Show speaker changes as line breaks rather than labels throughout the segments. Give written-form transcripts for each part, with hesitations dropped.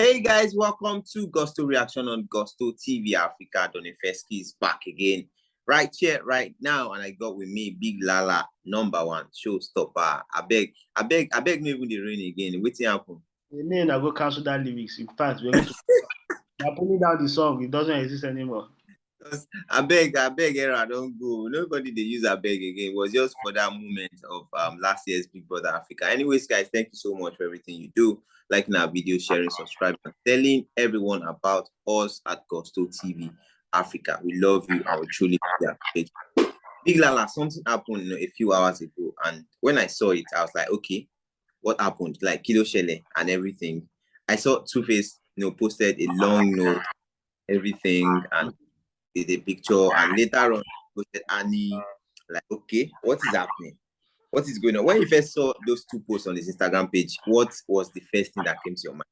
Hey guys, welcome to Gusto Reaction on Gusto TV Africa. Donifeski is back again, right here, right now, and I got with me Big Lala, #1 showstopper. I beg, me even the rain again. What's happen?
The name I go cancel that lyrics. In fact, we're going to pulling down the song. It doesn't exist anymore.
I beg, era don't go. Nobody they use I beg again. It was just for that moment of last year's Big Brother Africa. Anyways, guys, thank you so much for everything you do. Liking our video, sharing, subscribing, and telling everyone about us at Gusto TV Africa. We love you. I will truly appreciate you. Big Lala, something happened a few hours ago, and when I saw it, I was like, okay, what happened? Like Kilo Shele and everything. I saw 2Face, posted a long note, everything, and the picture, and later on posted Annie. Like, okay, what is happening? What is going on? When you first saw those two posts on his Instagram page, what was the first thing that came to your mind?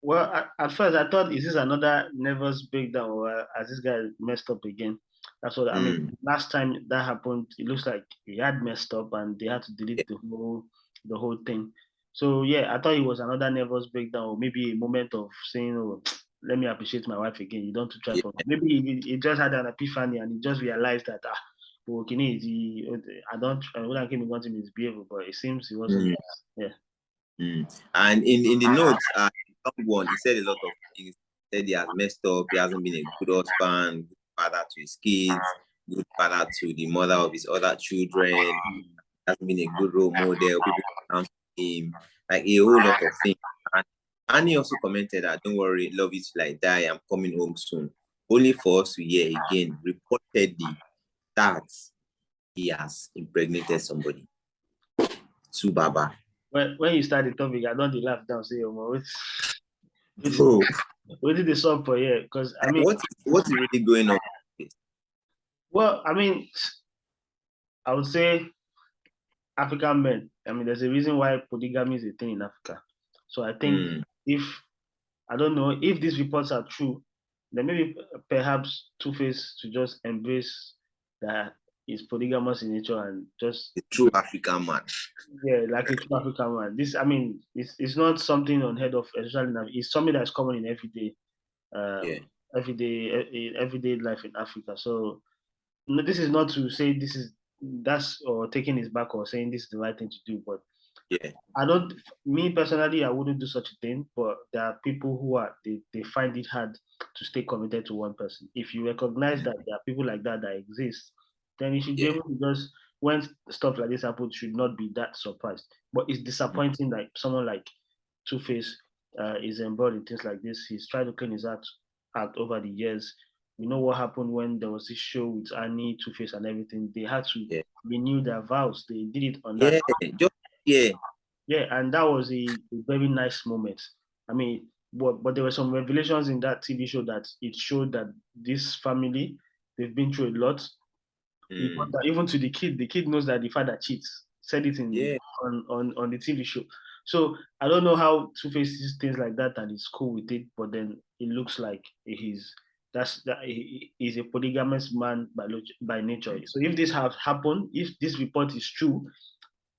Well, at first I thought, is this another nervous breakdown, or has this guy messed up again? That's what I mean. Last time that happened, it looks like he had messed up and they had to delete the whole thing. So yeah, I thought it was another nervous breakdown, or maybe a moment of saying, "Oh, let me appreciate my wife again." You don't try for maybe he just had an epiphany and he just realized that I wouldn't keep wanting his behavior, but it seems he wasn't. Yeah.
And in the notes, one, he said a lot of things. He said he has messed up. He hasn't been a good husband, good father to his kids, good father to the mother of his other children. He hasn't been a good role model. People count him, like a whole lot of things. And Annie also commented that, "Don't worry, love is like die. I'm coming home soon." Only for us to hear again, reportedly, that he has impregnated somebody. 2Baba.
When you start the topic, I don't laugh down. Say, what did the song for here? Because I mean,
what is really going on?
Well, I mean, I would say African men. I mean, there's a reason why polygamy is a thing in Africa. So I think I don't know if these reports are true, then maybe perhaps 2Face to just embrace that is polygamous in nature and just
a true African man.
Yeah, like a true African man. This, I mean, it's not something unheard of, especially now. It's something that's common in everyday life in Africa. So this is not to say that's or taking his back or saying this is the right thing to do, but me personally, I wouldn't do such a thing, but there are people who they find it hard to stay committed to one person. If you recognize that there are people like that exist, then you should be able to just, when stuff like this happens, should not be that surprised. But it's disappointing that someone like 2Face is embroiled in things like this. He's tried to clean his act over the years. You know what happened when there was this show with Annie, 2Face, and everything? They had to renew their vows. They did it on that. Yeah, and that was a very nice moment. I mean, but there were some revelations in that TV show that it showed that this family, they've been through a lot. Even to the kid knows that the father cheats. Said it on the TV show. So I don't know how 2Face sees things like that and is cool with it, but then it looks like he's a polygamous man by nature. So if this has happened, if this report is true,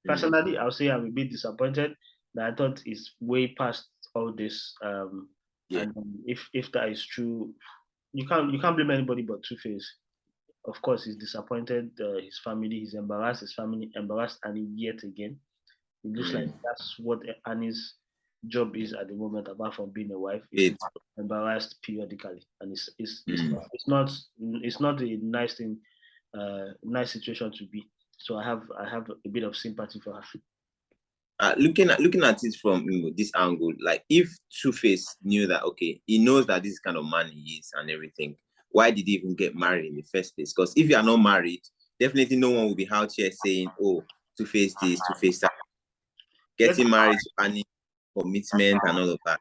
personally, I'll say I'm a bit disappointed that I thought it's way past all this. And if that is true, you can't blame anybody but 2Face. Of course, he's disappointed his family. He's embarrassed his family, embarrassed Annie yet again. It looks like that's what Annie's job is at the moment, apart from being a wife. Is embarrassed periodically, and it's not a nice thing, nice situation to be. So I have a bit of sympathy for her.
Looking at it from this angle, like if 2Face knew that, okay, he knows that this kind of man he is and everything, why did he even get married in the first place? Because if you are not married, definitely no one will be out here saying, "Oh, 2Face this, 2Face that." Getting married to Annie, commitment and all of that.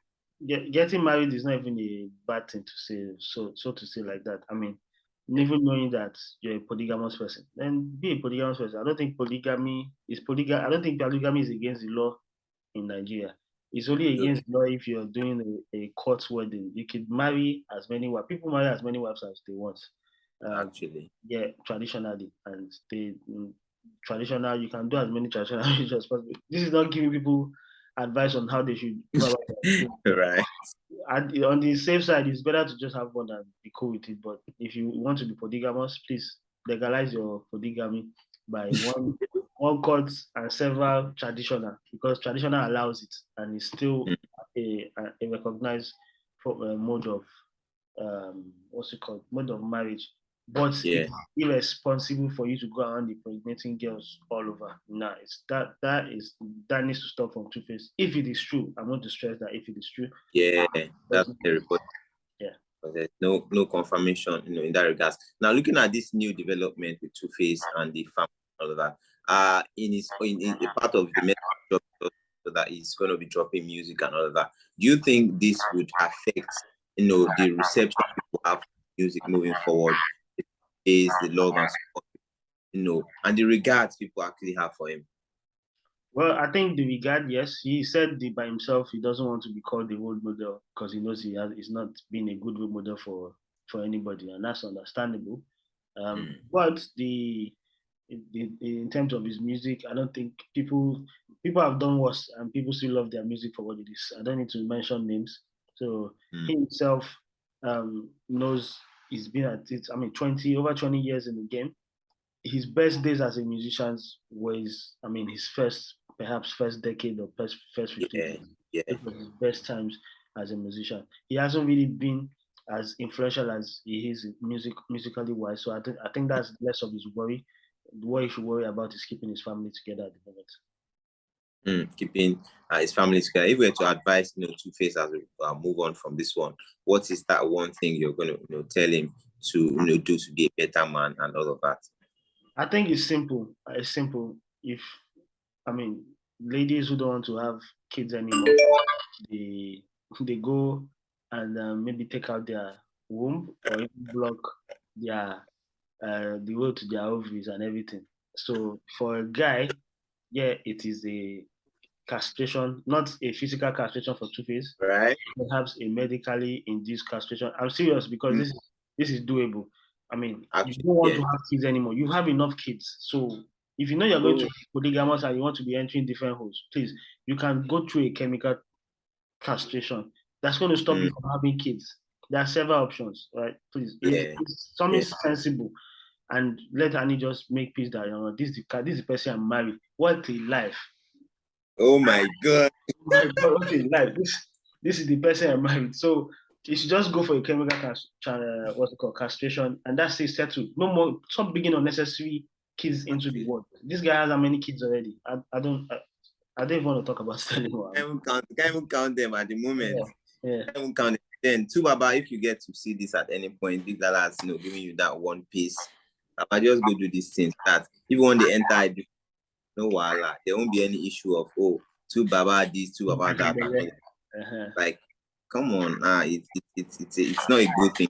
Getting married is not even a bad thing to say. So to say like that, I mean, even knowing that you're a polygamous person, then be a polygamous person. I don't think polygamy is I don't think polygamy is against the law in Nigeria. It's only against the law if you're doing a court wedding. You could marry as many wives. People marry as many wives as they want.
Actually.
Yeah, traditionally. And traditional, you can do as many traditional marriages as possible. This is not giving people advice on how they should go about it.
Right.
on the safe side, it's better to just have one and be cool with it. But if you want to be polygamous, please legalize your polygamy by one court and several traditional, because traditional allows it and it's still a recognized mode of what's it called, mode of marriage. But it's irresponsible for you to go around impregnating girls all over. Nah, it's that needs to stop from Two-Face. If it is true, I want to stress that if it is true.
Yeah, that's the report.
Yeah.
But there's no confirmation, in that regards. Now looking at this new development with Two-Face and the family and all of that, in a part of the message so that he's going to be dropping music and all of that. Do you think this would affect, the reception people have for music moving forward? Is the love and support, and the regards people actually have for him?
Well, I think the regard, yes. He said by himself he doesn't want to be called a role model because he knows he's not been a good role model for anybody, and that's understandable. But in terms of his music, I don't think people have done worse, and people still love their music for what it is. I don't need to mention names. So he himself knows he's been at it. I mean, over 20 years in the game. His best days as a musician was, his first decade or first 15 years. It was his best times as a musician. He hasn't really been as influential as he is musically wise. So I think that's less of his worry. What he should worry about is keeping his family together at the
moment. Keeping his family together. If we were to advise, Two-Face as we move on from this one, what is that one thing you're going to tell him to do to be a better man and all of that?
I think it's simple. If ladies who don't want to have kids anymore, they go and maybe take out their womb or even block their the road to their ovaries and everything. So for a guy, it is a castration, not a physical castration for Two-Face,
right?
Perhaps a medically induced castration. I'm serious because this is doable. You don't want to have kids anymore. You have enough kids. So if you know you're going to be polygamous and you want to be entering different holes, please, you can go through a chemical castration. That's going to stop you from having kids. There are several options, right? Please, it's something sensible, and let Annie just make peace that this is the person I'm married. What a life!
Oh my God!
Oh my God, what a life! This is the person I'm married. So you should just go for a chemical castration, and that's it, settled. No more. Stop bringing unnecessary kids into the world. This guy has how many kids already? I don't even want to talk about it anymore.
Can't even count them at the moment.
Yeah.
Can't even count them. Then 2Baba, if you get to see this at any point, Big Lala's giving you that one piece. I just go do these things that even when they enter, no wala, there won't be any issue of 2Baba this, 2Baba that. Like, come on, it's not a good thing.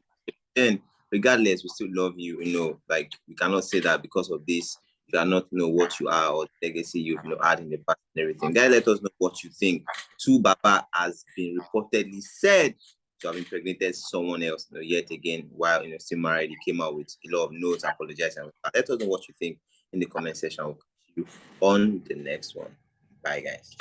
Then regardless, we still love you. Like we cannot say that because of this you cannot know what you are or the legacy you've had in the past and everything. Guys, let us know what you think. 2Baba has been reportedly said to have impregnated someone else yet again while still married. He came out with a lot of notes, apologizing. Let us know what you think in the comment section. I'll catch you on the next one. Bye guys.